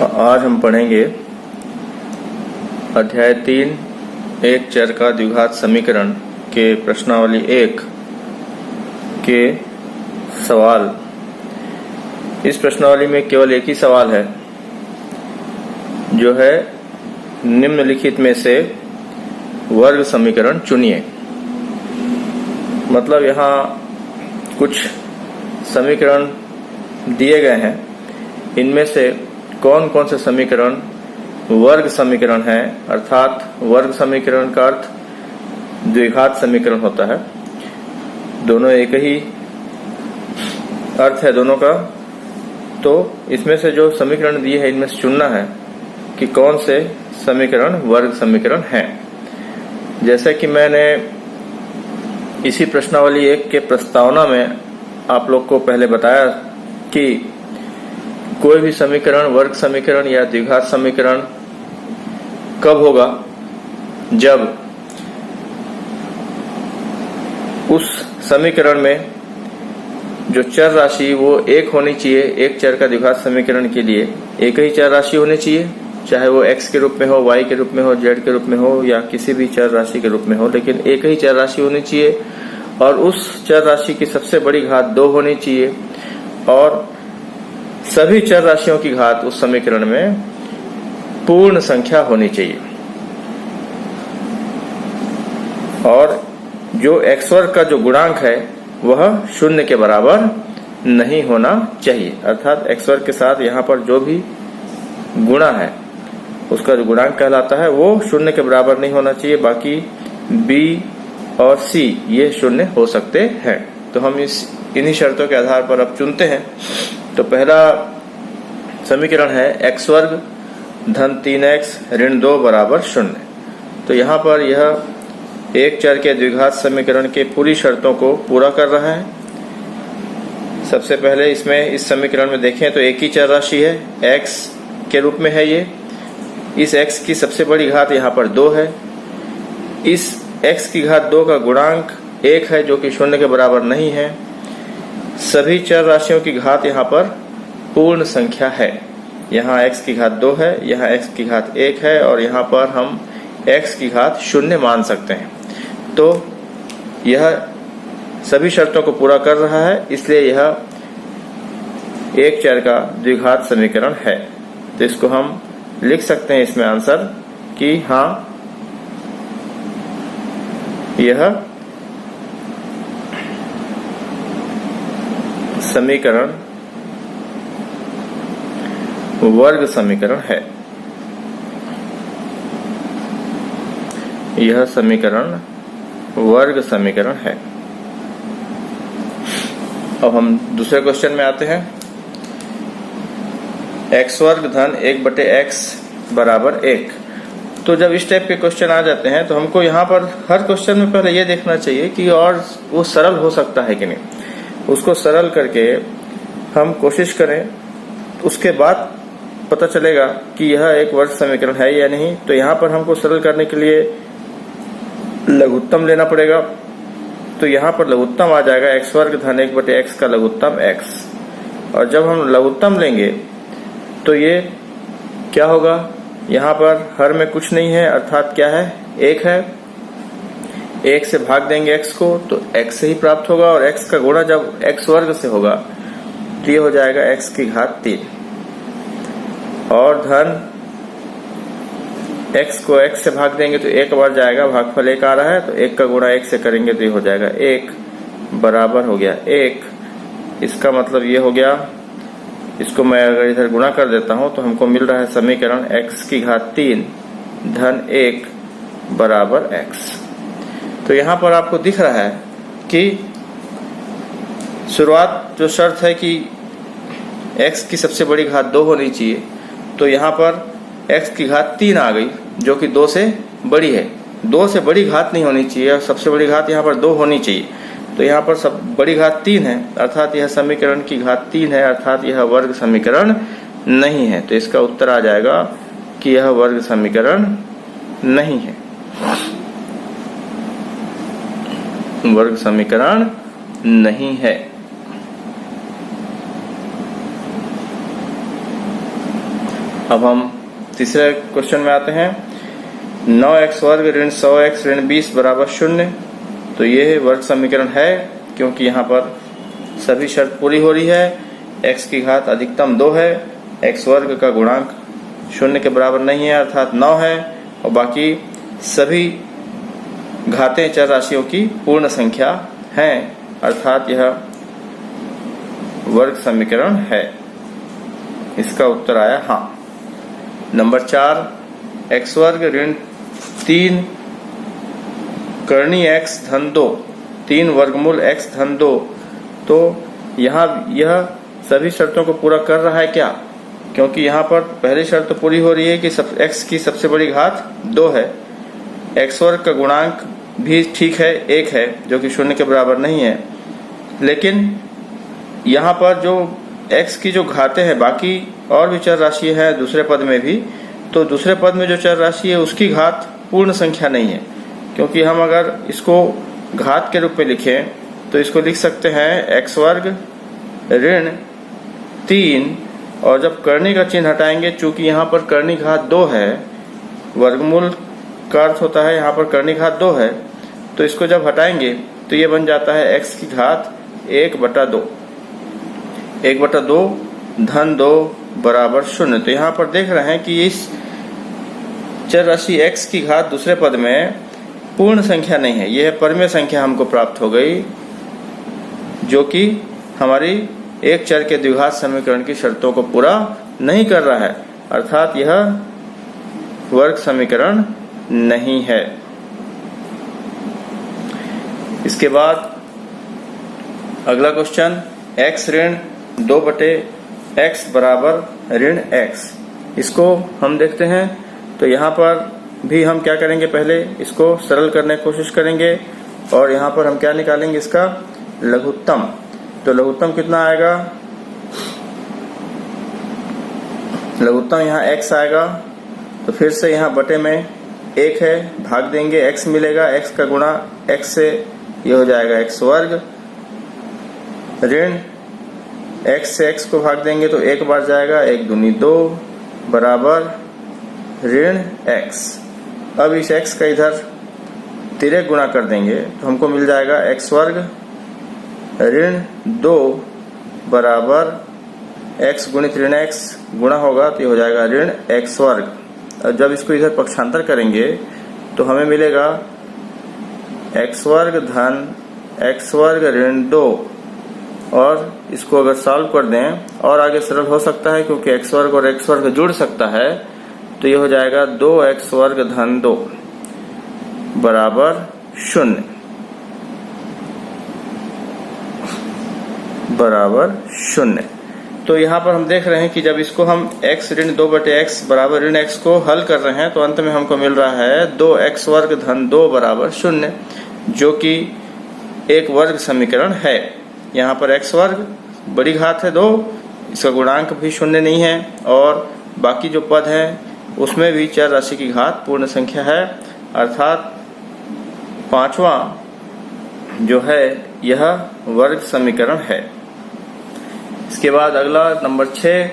आज हम पढ़ेंगे अध्याय 3 एक चर का द्विघात समीकरण के प्रश्नावली 1 के सवाल। इस प्रश्नावली में केवल एक ही सवाल है, जो है निम्नलिखित में से वर्ग समीकरण चुनिए। मतलब यहाँ कुछ समीकरण दिए गए हैं, इनमें से कौन कौन से समीकरण वर्ग समीकरण है, अर्थात वर्ग समीकरण का अर्थ द्विघात समीकरण होता है। दोनों एक ही अर्थ है दोनों का। तो इसमें से जो समीकरण दिए हैं, इनमें से चुनना है कि कौन से समीकरण वर्ग समीकरण हैं। जैसे कि मैंने इसी प्रश्नावली 1 के प्रस्तावना में आप लोग को पहले बताया कि कोई भी समीकरण वर्ग समीकरण या द्विघात समीकरण कब होगा, जब उस समीकरण में जो चर राशि वो एक होनी चाहिए। एक चर का द्विघात समीकरण के लिए एक ही चर राशि होनी चाहिए, चाहे वो x के रूप में हो, y के रूप में हो, z के रूप में हो या किसी भी चर राशि के रूप में हो, लेकिन एक ही चर राशि होनी चाहिए और उस चर राशि की सबसे बड़ी घात 2 होनी चाहिए और सभी चर राशियों की घात उस समीकरण में पूर्ण संख्या होनी चाहिए और जो x वर्ग का जो गुणांक है वह 0 के बराबर नहीं होना चाहिए। अर्थात x वर्ग के साथ यहाँ पर जो भी गुणा है उसका जो गुणांक कहलाता है वो 0 के बराबर नहीं होना चाहिए। बाकी b और c ये 0 हो सकते हैं। तो हम इन्हीं शर्तों के आधार पर अब चुनते हैं। तो पहला समीकरण है x वर्ग धन 3x ऋण 2 बराबर 0। तो यहाँ पर यह एक चर के द्विघात समीकरण के पूरी शर्तों को पूरा कर रहा है। सबसे पहले इसमें इस समीकरण में देखें तो एक ही चर राशि है, x के रूप में है ये। इस x की सबसे बड़ी घात यहाँ पर 2 है। इस x की घात 2 का गुणांक 1 है, जो कि 0 के बराबर नहीं है। सभी चर राशियों की घात यहाँ पर पूर्ण संख्या है। यहाँ x की घात 2 है, यहाँ x की घात 1 है और यहाँ पर हम x की घात 0 मान सकते हैं। तो यह सभी शर्तों को पूरा कर रहा है, इसलिए यह एक चर का द्विघात समीकरण है। तो इसको हम लिख सकते हैं इसमें आंसर कि हाँ, यह समीकरण वर्ग समीकरण है। यह समीकरण वर्ग समीकरण है। अब हम दूसरे क्वेश्चन में आते हैं। x वर्ग धन 1/x बराबर 1। तो जब इस टाइप के क्वेश्चन आ जाते हैं तो हमको यहाँ पर हर क्वेश्चन में पहले ये देखना चाहिए कि और वो सरल हो सकता है कि नहीं। उसको सरल करके हम कोशिश करें, उसके बाद पता चलेगा कि यह एक वर्ग समीकरण है या नहीं। तो यहाँ पर हमको सरल करने के लिए लघुत्तम लेना पड़ेगा। तो यहाँ पर लघुत्तम आ जाएगा x वर्ग धन 1/x का लघुत्तम x। और जब हम लघुत्तम लेंगे तो ये क्या होगा, यहाँ पर हर में कुछ नहीं है, अर्थात क्या है, 1 है। 1 से भाग देंगे x को तो x से ही प्राप्त होगा और x का गुणा जब x वर्ग से होगा तो ये हो जाएगा x की घात 3 और धन x को x से भाग देंगे तो 1 बार जाएगा, भागफल 1 आ रहा है तो 1 का गुणा 1 से करेंगे तो ये हो जाएगा 1 बराबर हो गया 1। इसका मतलब ये हो गया, इसको मैं अगर इधर गुणा कर देता हूं तो हमको मिल रहा है समीकरण x की घात 3 धन 1 बराबर x। तो यहाँ पर आपको दिख रहा है कि शुरुआत जो शर्त है कि x की सबसे बड़ी घात 2 होनी चाहिए, तो यहाँ पर x की घात 3 आ गई, जो कि 2 से बड़ी है। 2 से बड़ी घात नहीं होनी चाहिए और सबसे बड़ी घात यहाँ पर 2 होनी चाहिए। तो यहाँ पर सब बड़ी घात 3 है, अर्थात यह समीकरण की घात 3 है, अर्थात यह वर्ग समीकरण नहीं है। तो इसका उत्तर आ जाएगा कि यह वर्ग समीकरण नहीं है, वर्ग समीकरण नहीं है। अब हम तीसरे क्वेश्चन में आते हैं। 9x वर्ग ऋण 100x ऋण 20 बराबर 0। तो ये वर्ग समीकरण है क्योंकि यहाँ पर सभी शर्त पूरी हो रही है। x की घात अधिकतम 2 है, x वर्ग का गुणांक 0 के बराबर नहीं है अर्थात 9 है, और बाकी सभी घातें चर राशियों की पूर्ण संख्या हैं अर्थात यह वर्ग समीकरण है। इसका उत्तर आया हाँ। नंबर 4, x वर्ग ऋण 3 करनी x धन 2 3 वर्गमूल x धन 2। तो यहाँ यह सभी शर्तों को पूरा कर रहा है क्या? क्योंकि यहाँ पर पहली शर्त तो पूरी हो रही है कि x की सबसे बड़ी घात 2 है, x वर्ग का गुणांक भी ठीक है 1 है जो कि 0 के बराबर नहीं है, लेकिन यहाँ पर जो x की जो घातें हैं बाकी और भी चर राशि है दूसरे पद में भी, तो दूसरे पद में जो चर राशि है उसकी घात पूर्ण संख्या नहीं है। क्योंकि हम अगर इसको घात के रूप में लिखें तो इसको लिख सकते हैं x वर्ग ऋण 3, और जब करनी का चिन्ह हटाएंगे, चूंकि यहाँ पर करनी घात 2 है, वर्गमूल का अर्थ होता है यहाँ पर करनी घात 2 है, तो इसको जब हटाएंगे तो ये बन जाता है x की घात 1/2 धन 2 बराबर 0। तो यहाँ पर देख रहे हैं कि इस चर राशि x की घात दूसरे पद में पूर्ण संख्या नहीं है, यह परमेय संख्या हमको प्राप्त हो गई जो कि हमारी एक चर के द्विघात समीकरण की शर्तों को पूरा नहीं कर रहा है अर्थात यह वर्ग समीकरण नहीं है। इसके बाद अगला क्वेश्चन, x ऋण 2/x बराबर ऋण x। इसको हम देखते हैं। तो यहाँ पर भी हम क्या करेंगे, पहले इसको सरल करने की कोशिश करेंगे और यहाँ पर हम क्या निकालेंगे, इसका लघुत्तम। तो लघुत्तम कितना आएगा, लघुत्तम यहाँ x आएगा, तो फिर से यहाँ बटे में 1 है, भाग देंगे x मिलेगा, x का गुणा x से ये हो जाएगा x वर्ग, ऋण x से x को भाग देंगे तो 1 बार जाएगा, 1 दूनी 2 बराबर ऋण x। अब इस x का इधर तिर्यक गुणा कर देंगे तो हमको मिल जाएगा x वर्ग ऋण 2 बराबर x गुणित ऋण x, गुणा होगा तो ये हो जाएगा ऋण x वर्ग। और जब इसको इधर पक्षांतर करेंगे तो हमें मिलेगा x वर्ग धन x वर्ग ऋण 2, और इसको अगर सॉल्व कर दें और आगे सरल हो सकता है क्योंकि x वर्ग और x वर्ग जुड़ सकता है, तो ये हो जाएगा 2x वर्ग धन 2 बराबर 0 बराबर 0। तो यहाँ पर हम देख रहे हैं कि जब इसको हम x ऋण 2/x बराबर ऋण x को हल कर रहे हैं तो अंत में हमको मिल रहा है 2x वर्ग धन 2 बराबर 0, जो कि एक वर्ग समीकरण है। यहाँ पर x वर्ग बड़ी घात है 2, इसका गुणांक भी 0 नहीं है, और बाकी जो पद है उसमें भी चर राशि की घात पूर्ण संख्या है अर्थात पांचवा जो है यह वर्ग समीकरण है। इसके बाद अगला नंबर 6,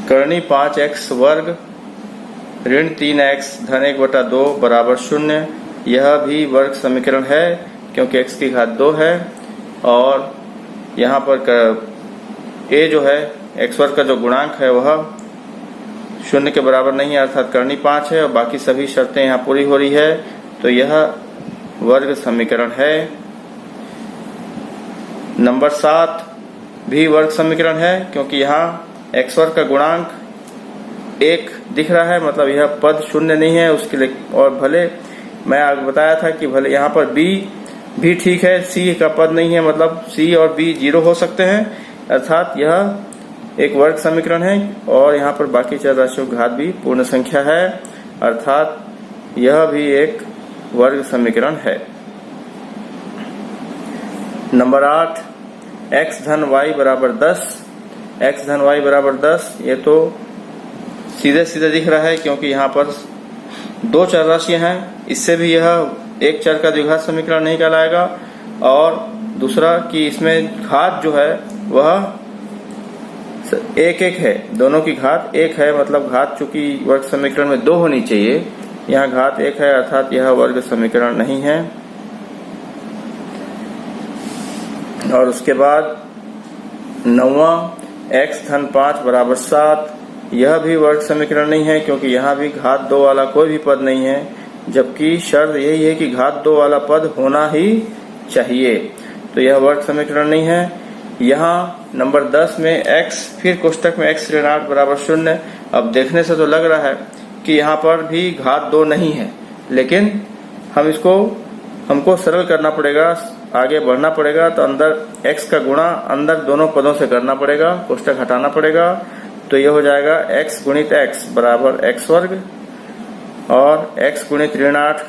करनी 5x वर्ग ऋण 3x धन 1/2 बराबर 0। यह भी वर्ग समीकरण है क्योंकि x की घात 2 है, और यहाँ पर a जो है x वर्ग का जो गुणांक है वह 0 के बराबर नहीं है अर्थात करनी 5 है, और बाकी सभी शर्तें यहाँ पूरी हो रही है, तो यह वर्ग समीकरण है। नंबर 7 भी वर्ग समीकरण है क्योंकि यहाँ x वर्ग का गुणांक 1 दिख रहा है, मतलब यह पद 0 नहीं है उसके लिए। और भले मैं आगे बताया था कि भले यहाँ पर b भी ठीक है, c का पद नहीं है, मतलब c और b 0 हो सकते हैं अर्थात यह एक वर्ग समीकरण है, और यहाँ पर बाकी चर राशियों की घात भी पूर्ण संख्या है अर्थात यह भी एक वर्ग समीकरण है। नंबर 8, x धन y बराबर 10। x धन y बराबर 10 ये तो सीधे सीधे दिख रहा है क्योंकि यहाँ पर 2 चर राशियां हैं, इससे भी यह एक चर का द्विघात समीकरण नहीं कहलाएगा, और दूसरा कि इसमें घात जो है वह एक एक है, दोनों की घात एक है, मतलब घात चूंकि वर्ग समीकरण में 2 होनी चाहिए, यहाँ घात 1 है, अर्थात यह वर्ग समीकरण नहीं है। और उसके बाद 9वां x धन 5 बराबर 7, यह भी वर्ग समीकरण नहीं है, क्योंकि यहाँ भी घात 2 वाला कोई भी पद नहीं है, जबकि शर्त यही है कि घात 2 वाला पद होना ही चाहिए, तो यह वर्ग समीकरण नहीं है। यहाँ नंबर 10 में x, फिर कोष्टक में x ऋणात्मक बराबर 0। अब देखने से तो लग रहा है कि यहाँ पर भी घात 2 नहीं है, लेकिन हमको सरल करना पड़ेगा, आगे बढ़ना पड़ेगा, तो अंदर x का गुणा अंदर दोनों पदों से करना पड़ेगा, कोष्टक हटाना पड़ेगा, तो यह हो जाएगा x गुणित x बराबर x वर्ग, और x गुणित ऋण 8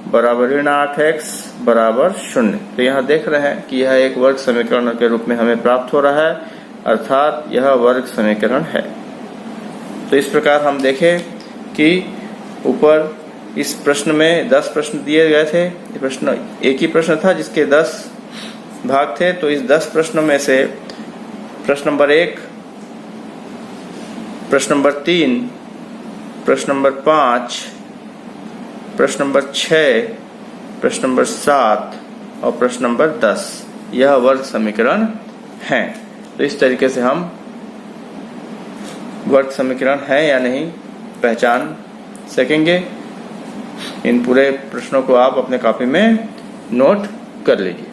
बराबर ऋण 8x बराबर 0। तो यहाँ देख रहे हैं कि यह एक वर्ग समीकरण के रूप में हमें प्राप्त हो रहा है, अर्थात यह वर्ग समीकरण है। तो इस प्रकार हम देखें कि ऊपर इस प्रश्न में 10 प्रश्न दिए गए थे, प्रश्न एक ही प्रश्न था जिसके 10 भाग थे, तो इस 10 प्रश्नों में से प्रश्न नंबर 1, प्रश्न नंबर 3, प्रश्न नंबर 5, प्रश्न नंबर 6, प्रश्न नंबर 7 और प्रश्न नंबर 10 यह वर्ग समीकरण हैं। तो इस तरीके से हम वर्ग समीकरण है या नहीं पहचान सकेंगे। इन पूरे प्रश्नों को आप अपने कॉपी में नोट कर लीजिए।